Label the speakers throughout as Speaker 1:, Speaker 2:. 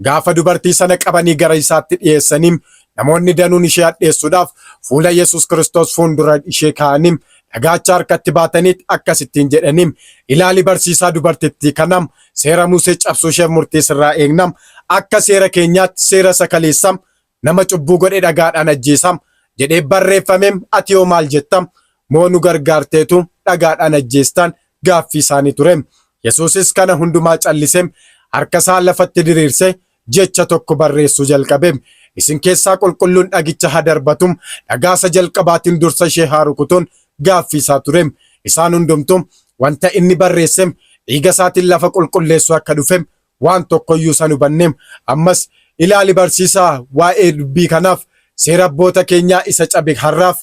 Speaker 1: Gaafa dubartii sana qabanii gara isaatti dhiyeessaniim namoonni danuun ishee hadheessuudhaaf fuula Yesuus Kiristoos fuuldura ishee kaa'aniim dhagaacha harkatti baataniit akkasittiin jedhaniim ilaali barsiisaa dubartittii kanam seera Musee cabsuu isheef murtii sirraa eegnam akka seera keenyaatti seera sakaleessam nama cubbuu godhe dhagaadhaan ajjeesam jedhee barreeffameem ati yoo maal jettam moo nu gargaarteetu dhagaadhaan ajjeestaan gaaffii isaanii tureem. Yesuusis kana hundumaa calliseem harka isaa lafatti diriirsee jecha tokko barreessuu jalqabeem. Isin keessaa qulqulluun dhagicha haa darbatum dhagaasa jalqabaatiin dursa ishee haa rukutuun gaaffii isaa tureem. Isaan hundumtuu wanta inni barreesseem dhiiga isaatiin lafa qulqulleessuu akka dhufeem waan tokkoyyuu san hubanneem. Ammas ilaali barsiisaa waa'ee dubbii kanaaf seera abboota keenyaa isa cabe har'aaf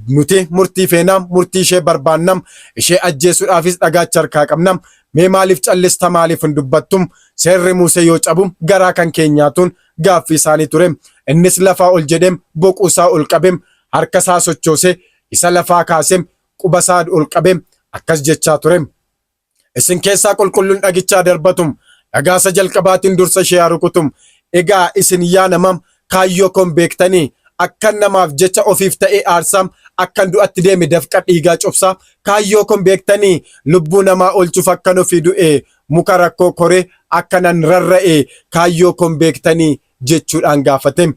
Speaker 1: nuti murtii feenam murtii ishee barbaannam ishee ajjeesuudhaafis dhagaacha harkaa qabnam mee maaliif callista maaliif hin dubbattum seerri Musee yoo cabum garaa kan keenyaatuun gaaffii isaanii tureem. Innis lafaa ol jedheem boquu isaa ol qabeem harka isaa sochoosee isa lafaa kaaseem quba isaa ol qabeem akkas jechaa tureem. Isin keessaa qulqulluun dhagichaa darbatum dhagaasa jalqabaatiin dursa ishee haa rukutum. Egaa isin yaa namam kaayyoo kon beektanii akkan namaaf jecha ofiif ta'ee aarsam akkan du'atti deeme dafqa dhiigaa cobsaa kaayyoo kon beektanii lubbuu namaa oolchuuf akkan ofii du'e muka rakkoo koree akkanan rarra'e kaayyoo kon beektanii jechuudhaan gaafateem.